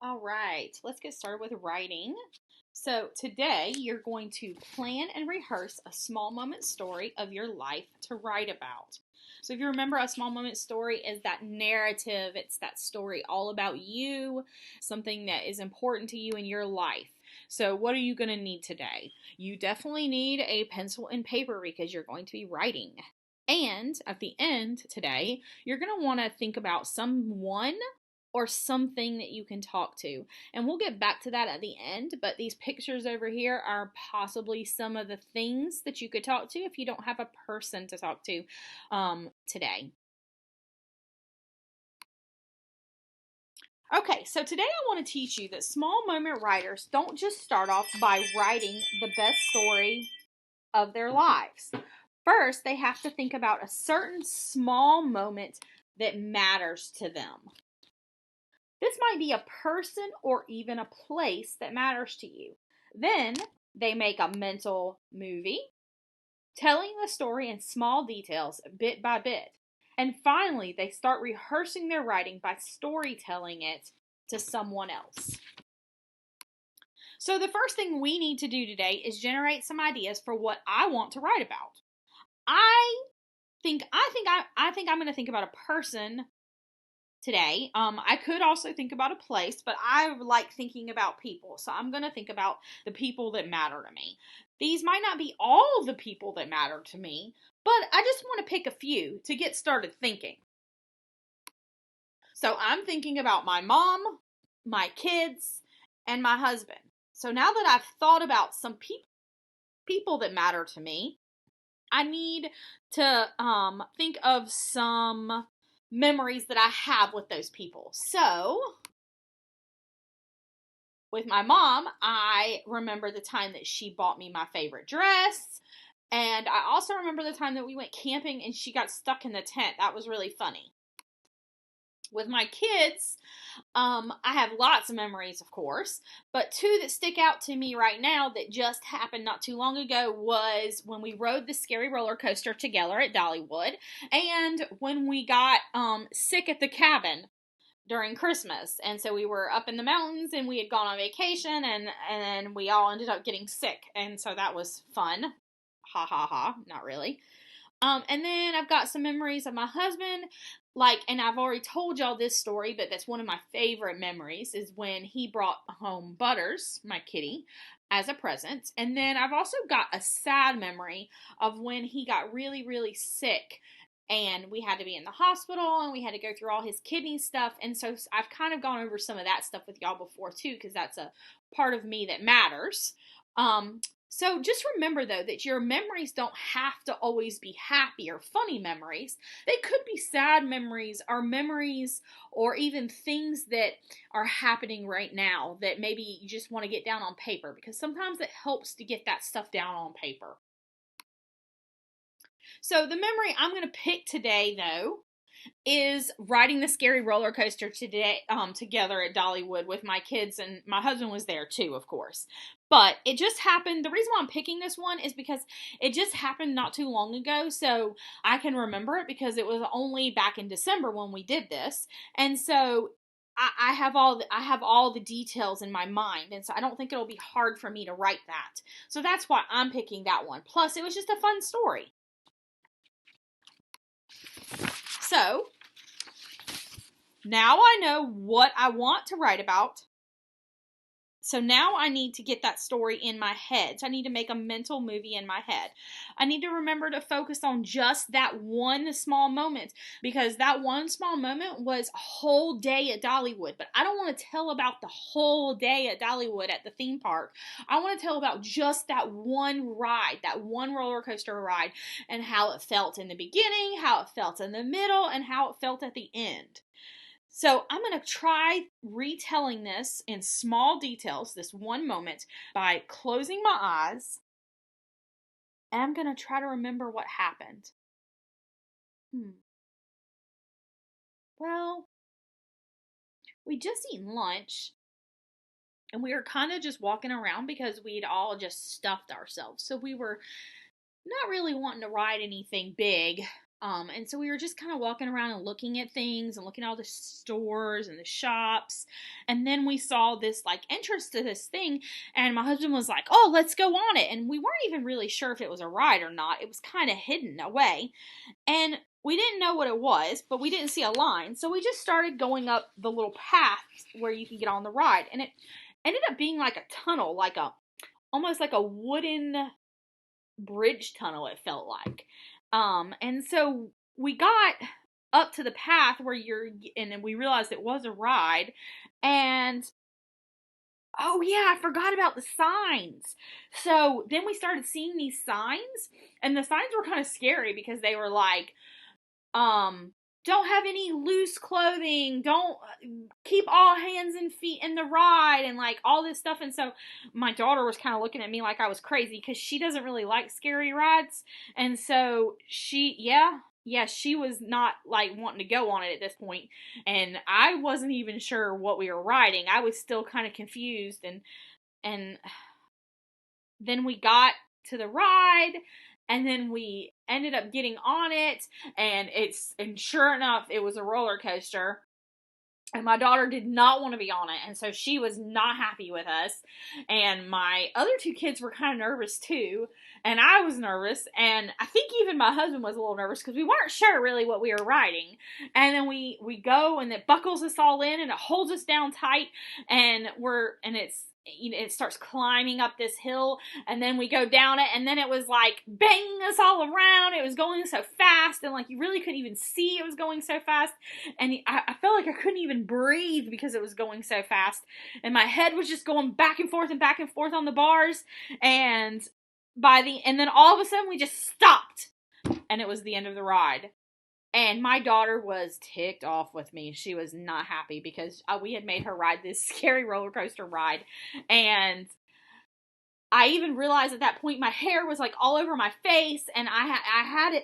All right, let's get started with writing. So today you're going to plan and rehearse a small moment story of your life to write about. So if you remember, a small moment story is that narrative. It's that story all about you, something that is important to you in your life. So what are you going to need today? You definitely need a pencil and paper because you're going to be writing. And at the end today, you're going to want to think about someone or something that you can talk to. And we'll get back to that at the end, but these pictures over here are possibly some of the things that you could talk to if you don't have a person to talk to today. Okay, so today I want to teach you that small moment writers don't just start off by writing the best story of their lives. First, they have to think about a certain small moment that matters to them. This might be a person or even a place that matters to you. Then they make a mental movie, telling the story in small details, bit by bit. And finally, they start rehearsing their writing by storytelling it to someone else. So the first thing we need to do today is generate some ideas for what I want to write about. I think I'm going to think about a person today. I could also think about a place, but I like thinking about people. So I'm going to think about the people that matter to me. These might not be all the people that matter to me, but I just want to pick a few to get started thinking. So I'm thinking about my mom, my kids, and my husband. So now that I've thought about some people that matter to me, I need to think of some memories that I have with those people. So, with my mom, I remember the time that she bought me my favorite dress. And I also remember the time that we went camping and she got stuck in the tent. That was really funny. With my kids, I have lots of memories, of course, but two that stick out to me right now that just happened not too long ago was when we rode the scary roller coaster together at Dollywood, and when we got sick at the cabin during Christmas. And so we were up in the mountains and we had gone on vacation and we all ended up getting sick. And so that was fun. Ha ha ha. Not really. And then I've got some memories of my husband, and I've already told y'all this story, but that's one of my favorite memories is when he brought home Butters, my kitty, as a present. And then I've also got a sad memory of when he got really, really sick and we had to be in the hospital and we had to go through all his kidney stuff. And so I've kind of gone over some of that stuff with y'all before too, because that's a part of me that matters. So just remember, though, that your memories don't have to always be happy or funny memories. They could be sad memories or even things that are happening right now that maybe you just want to get down on paper, because sometimes it helps to get that stuff down on paper. So the memory I'm going to pick today, though, is riding the scary roller coaster today together at Dollywood with my kids, and my husband was there too, of course. But it just happened. The reason why I'm picking this one is because it just happened not too long ago, so I can remember it because it was only back in December when we did this. And so I have all the details in my mind, and so I don't think it'll be hard for me to write that. So that's why I'm picking that one. Plus, it was just a fun story. So, now I know what I want to write about. So now I need to get that story in my head. So I need to make a mental movie in my head. I need to remember to focus on just that one small moment, because that one small moment was a whole day at Dollywood. But I don't want to tell about the whole day at Dollywood at the theme park. I want to tell about just that one ride, that one roller coaster ride, and how it felt in the beginning, how it felt in the middle, and how it felt at the end. So I'm going to try retelling this in small details, this one moment, by closing my eyes. And I'm going to try to remember what happened. Well, we just eaten lunch. And we were kind of just walking around because we'd all just stuffed ourselves. So we were not really wanting to ride anything big. And so we were just kind of walking around and looking at things and looking at all the stores and the shops. And then we saw this like entrance to this thing, and my husband was like, "Oh, let's go on it." And we weren't even really sure if it was a ride or not. It was kind of hidden away. And we didn't know what it was, but we didn't see a line. So we just started going up the little path where you can get on the ride. And it ended up being like a tunnel, almost like a wooden bridge tunnel, it felt like. And so we got up to the path and then we realized it was a ride. And oh yeah, I forgot about the signs. So then we started seeing these signs, and the signs were kind of scary because they were like, don't have any loose clothing, don't keep all hands and feet in the ride, and like all this stuff. And so my daughter was kind of looking at me like I was crazy because she doesn't really like scary rides. And so she was not like wanting to go on it at this point, and I wasn't even sure what we were riding. I was still kind of confused, and then we got to the ride, and then we ended up getting on it, and sure enough, it was a roller coaster. And my daughter did not want to be on it, and so she was not happy with us. And my other two kids were kind of nervous too, and I was nervous, and I think even my husband was a little nervous because we weren't sure really what we were riding. And then we go, and it buckles us all in, and it holds us down tight, and it starts climbing up this hill, and then we go down it, and then it was like banging us all around. It was going so fast, and like you really couldn't even see it was going so fast, and I felt like I couldn't even breathe because it was going so fast, and my head was just going back and forth on the bars, and then all of a sudden we just stopped, and it was the end of the ride. And my daughter was ticked off with me. She was not happy because we had made her ride this scary roller coaster ride. And I even realized at that point my hair was like all over my face, and I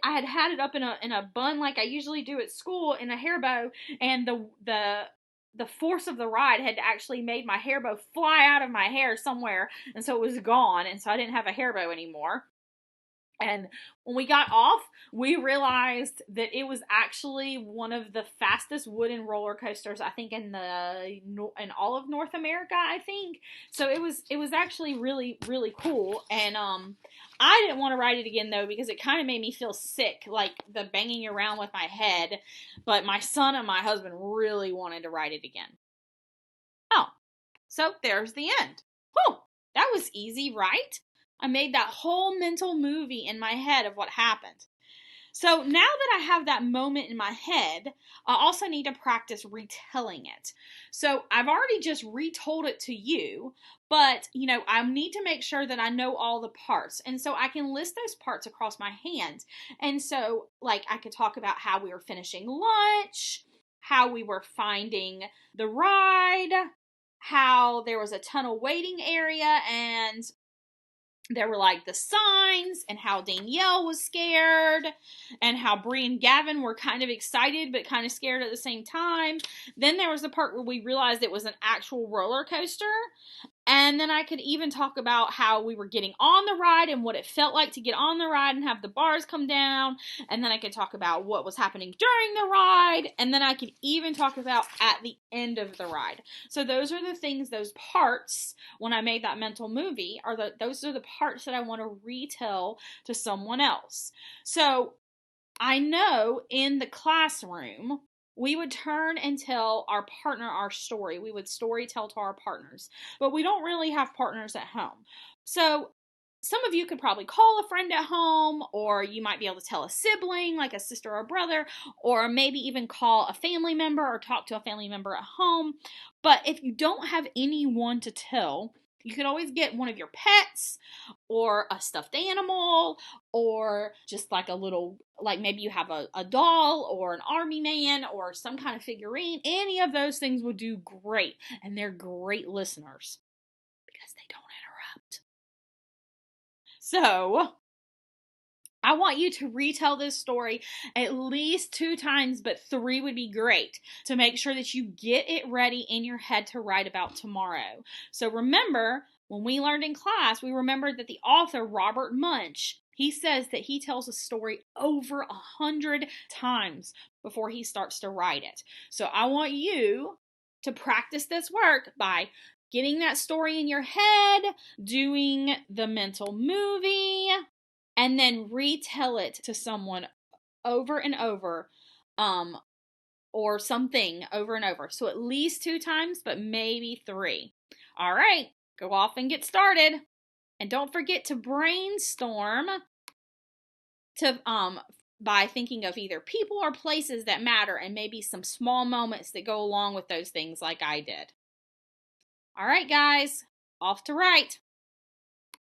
had had it up in a bun like I usually do at school in a hair bow, and the force of the ride had actually made my hair bow fly out of my hair somewhere, and so it was gone, and so I didn't have a hair bow anymore. And when we got off, we realized that it was actually one of the fastest wooden roller coasters, I think, in all of North America, I think. So it was actually really, really cool. And I didn't want to ride it again though, because it kind of made me feel sick, like the banging around with my head. But my son and my husband really wanted to ride it again. Oh, so there's the end. Whew, that was easy, right? I made that whole mental movie in my head of what happened. So now that I have that moment in my head, I also need to practice retelling it. So I've already just retold it to you, but I need to make sure that I know all the parts. And so I can list those parts across my hand. And so like I could talk about how we were finishing lunch, how we were finding the ride, how there was a tunnel waiting area, and there were like the signs, and how Danielle was scared, and how Bree and Gavin were kind of excited but kind of scared at the same time. Then there was the part where we realized it was an actual roller coaster. And then I could even talk about how we were getting on the ride and what it felt like to get on the ride and have the bars come down. And then I could talk about what was happening during the ride. And then I could even talk about at the end of the ride. So those are the things, those parts, when I made that mental movie, those are the parts that I want to retell to someone else. So I know in the classroom, we would turn and tell our partner our story. We would story tell to our partners, but we don't really have partners at home. So some of you could probably call a friend at home, or you might be able to tell a sibling, like a sister or brother, or maybe even call a family member or talk to a family member at home. But if you don't have anyone to tell, you could always get one of your pets or a stuffed animal, or just like a little, like maybe you have a doll or an army man or some kind of figurine. Any of those things would do great, and they're great listeners because they don't interrupt. So I want you to retell this story at least 2 times, but 3 would be great, to make sure that you get it ready in your head to write about tomorrow. So remember, when we learned in class, we remembered that the author, Robert Munch, he says that he tells a story over 100 times before he starts to write it. So I want you to practice this work by getting that story in your head, doing the mental movie, and then retell it to someone over and over, or something over and over. So at least 2 times, but maybe 3. All right, go off and get started. And don't forget to brainstorm to by thinking of either people or places that matter, and maybe some small moments that go along with those things like I did. All right, guys, off to write.